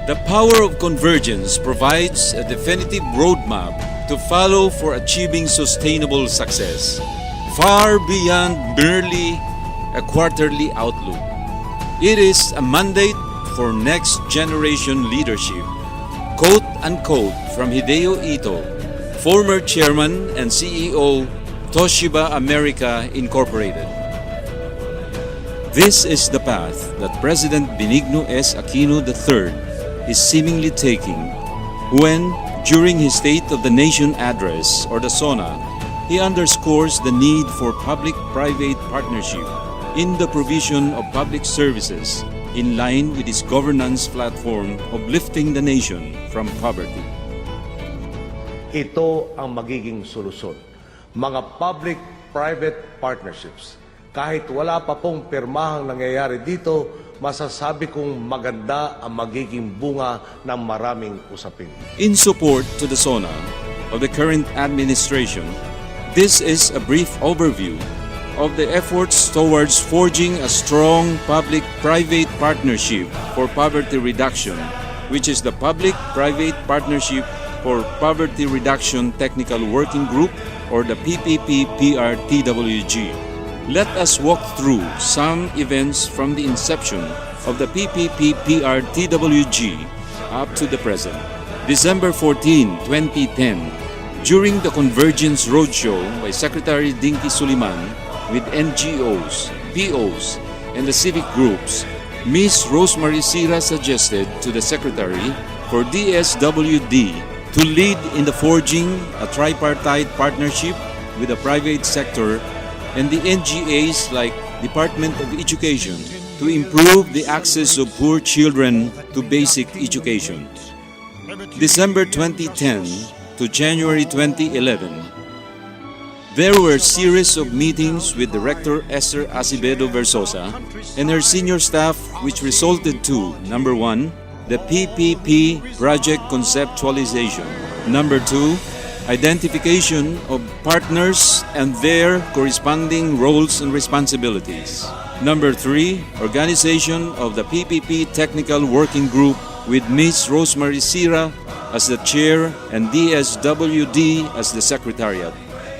The power of convergence provides a definitive roadmap to follow for achieving sustainable success, far beyond merely a quarterly outlook. It is a mandate for next generation leadership, quote unquote, from Hideo Ito, former chairman and CEO, Toshiba America Incorporated. This is the path that President Benigno S. Aquino III is seemingly taking when, during his State of the Nation address, or the SONA, he underscores the need for public-private partnership in the provision of public services in line with his governance platform of lifting the nation from poverty. Ito ang magiging solusyon. Mga public-private partnerships. Kahit wala pa pong pirmahang nangyayari dito, masasabi kong maganda ang magiging bunga ng maraming usapin. In support to the SONA of the current administration, this is a brief overview of the efforts towards forging a strong public-private partnership for poverty reduction, which is the Public-Private Partnership for Poverty Reduction Technical Working Group, or the PPP-PRTWG. Let us walk through some events from the inception of the PPP-PRTWG up to the present. December 14, 2010, during the Convergence Roadshow by Secretary Dinky Suliman with NGOs, POs, and the civic groups, Ms. Rosemary Sira suggested to the Secretary for DSWD to lead in the forging a tripartite partnership with the private sector and the NGAs like Department of Education to improve the access of poor children to basic education. December 2010 to January 2011, there were a series of meetings with Director Esther Acevedo Versosa and her senior staff, which resulted to, number 1, the PPP project conceptualization. Number 2, identification of partners and their corresponding roles and responsibilities. Number 3, organization of the PPP Technical Working Group with Ms. Rosemary Sira as the chair and DSWD as the secretariat.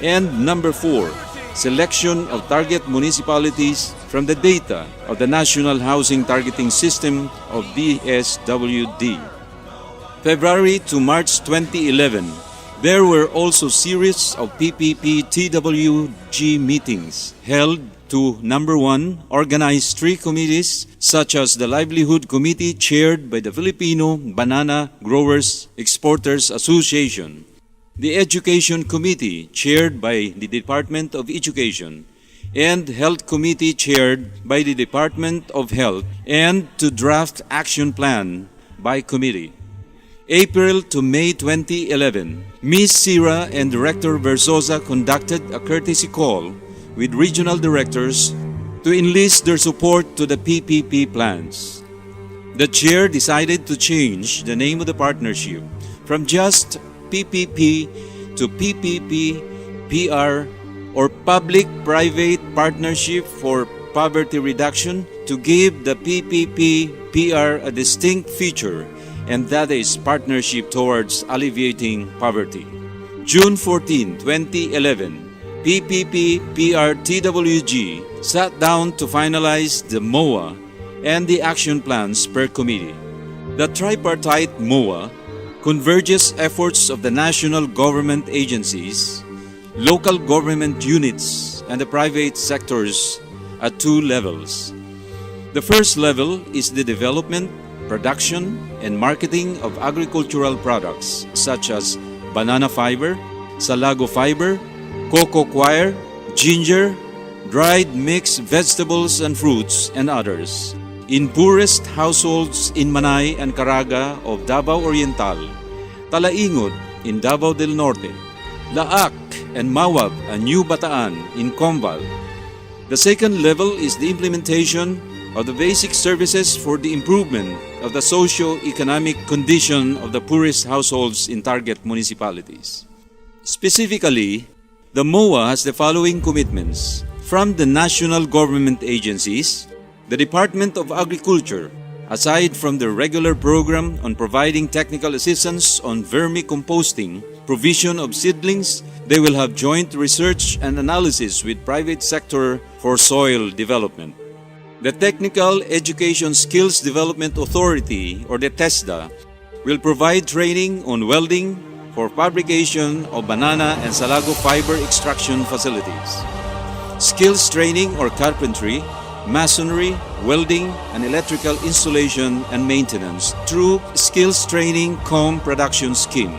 And number 4, selection of target municipalities from the data of the National Housing Targeting System of DSWD. February to March 2011, there were also series of PPP-TWG meetings held to, number 1, organize 3 committees such as the Livelihood Committee chaired by the Filipino Banana Growers Exporters Association, the Education Committee chaired by the Department of Education, and Health Committee chaired by the Department of Health, and to draft action plan by committee. April to May 2011, Ms. Sira and Director Versosa conducted a courtesy call with regional directors to enlist their support to the PPP plans. The chair decided to change the name of the partnership from just PPP to PPP-PR, or Public-Private Partnership for Poverty Reduction, to give the PPP-PR a distinct feature, and that is partnership towards alleviating poverty. June 14, 2011, PPP-PRTWG sat down to finalize the MOA and the action plans per committee. The tripartite MOA converges efforts of the national government agencies, local government units, and the private sectors at 2 levels. The first level is the development, production, and marketing of agricultural products such as banana fiber, salago fiber, cocoa coir, ginger, dried mixed vegetables and fruits, and others, in poorest households in Manay and Caraga of Davao Oriental, Talaingod in Davao del Norte, Laak and Mawab and New Bataan in Combal. The second level is the implementation of the basic services for the improvement of the socio-economic condition of the poorest households in target municipalities. Specifically, the MOA has the following commitments from the national government agencies, the Department of Agriculture, Aside from the regular program on providing technical assistance on vermicomposting, provision of seedlings, they will have joint research and analysis with private sector for soil development. The Technical Education Skills Development Authority, or the TESDA, will provide training on welding for fabrication of banana and salago fiber extraction facilities, skills training or carpentry, masonry, welding, and electrical installation and maintenance through Skills Training Production Scheme.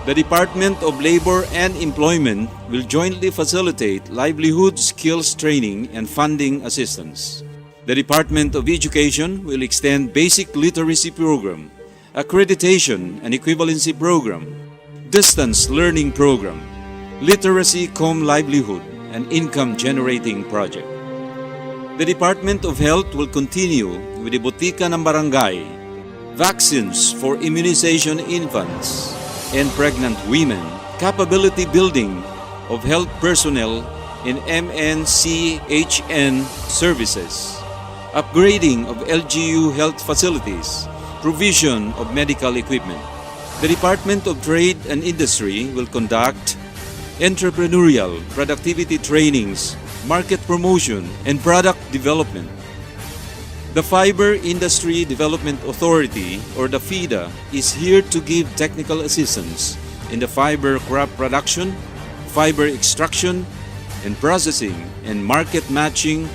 The Department of Labor and Employment will jointly facilitate livelihood skills training and funding assistance. The Department of Education will extend basic literacy program, accreditation and equivalency program, distance learning program, literacy livelihood, and income generating project. The Department of Health will continue with the Botika ng Barangay, vaccines for immunization infants and pregnant women, capability building of health personnel in MNCHN services, upgrading of LGU health facilities, provision of medical equipment. The Department of Trade and Industry will conduct entrepreneurial productivity trainings, market promotion, and product development. The Fiber Industry Development Authority, or the FIDA, is here to give technical assistance in the fiber crop production, fiber extraction and processing, and market matching,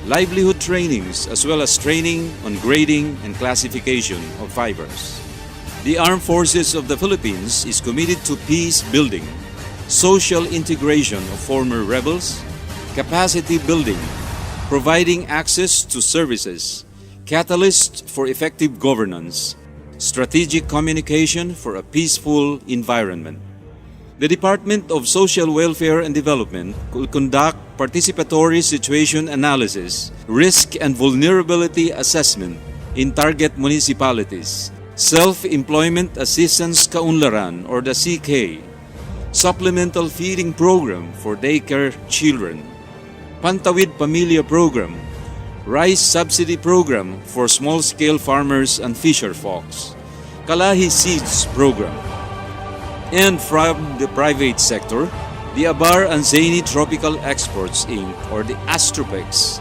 livelihood trainings, as well as training on grading and classification of fibers. The Armed Forces of the Philippines is committed to peace building, social integration of former rebels, capacity building, providing access to services, catalyst for effective governance, strategic communication for a peaceful environment. The Department of Social Welfare and Development will conduct participatory situation analysis, risk and vulnerability assessment in target municipalities, Self-Employment Assistance Kaunlaran, or the CK, Supplemental Feeding Program for Daycare Children, Pantawid Pamilya Program, Rice Subsidy Program for Small-Scale Farmers and Fisher Folks, Kalahi Seeds Program. And from the private sector, the Abar Anzani Tropical Exports Inc., or the Astropex,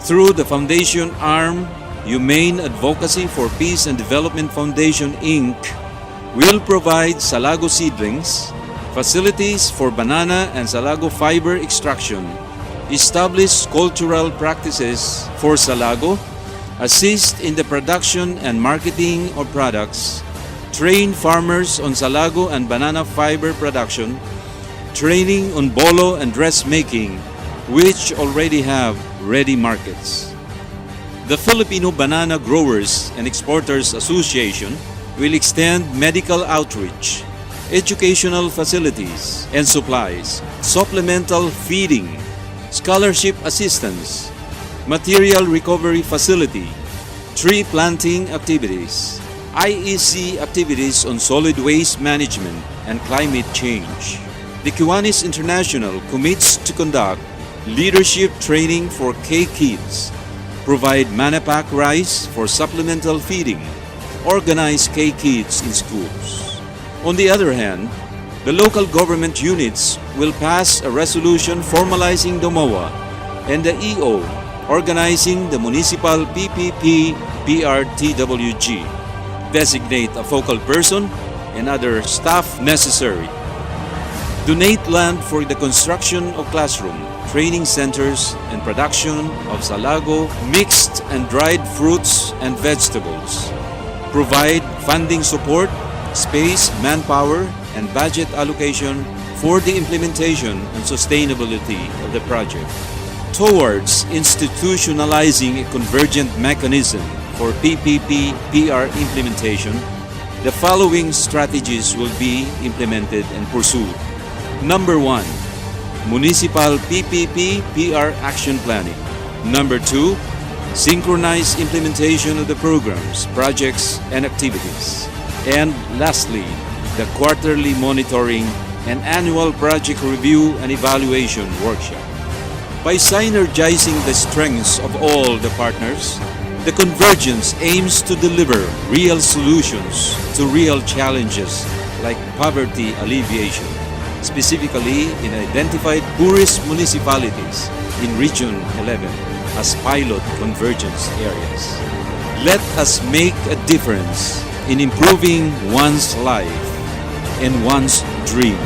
through the foundation arm Humane Advocacy for Peace and Development Foundation Inc., will provide salago seedlings, facilities for banana and salago fiber extraction, establish cultural practices for salago, assist in the production and marketing of products, train farmers on salago and banana fiber production, training on bolo and dressmaking, which already have ready markets. The Filipino Banana Growers and Exporters Association will extend medical outreach, educational facilities and supplies, supplemental feeding, scholarship assistance, material recovery facility, tree planting activities, IEC activities on solid waste management and climate change. The Kiwanis International commits to conduct leadership training for K-Kids, provide Manapak rice for supplemental feeding, organize K-Kids in schools. On the other hand, the local government units will pass a resolution formalizing the MOA and the EO organizing the Municipal PPP PRTWG, designate a focal person and other staff necessary, donate land for the construction of classroom, training centers, and production of salago, mixed and dried fruits and vegetables, provide funding support, space, manpower, and budget allocation for the implementation and sustainability of the project. Towards institutionalizing a convergent mechanism for PPP-PR implementation, the following strategies will be implemented and pursued. Number 1, Municipal PPP-PR Action Planning. Number 2, synchronized implementation of the programs, projects, and activities. And lastly, the quarterly monitoring and annual project review and evaluation workshop. By synergizing the strengths of all the partners, The convergence aims to deliver real solutions to real challenges like poverty alleviation, specifically in identified poorest municipalities in Region 11 as pilot convergence areas. Let us make a difference in improving one's life and one's dream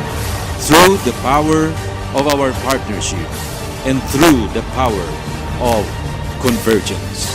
through the power of our partnership and through the power of convergence.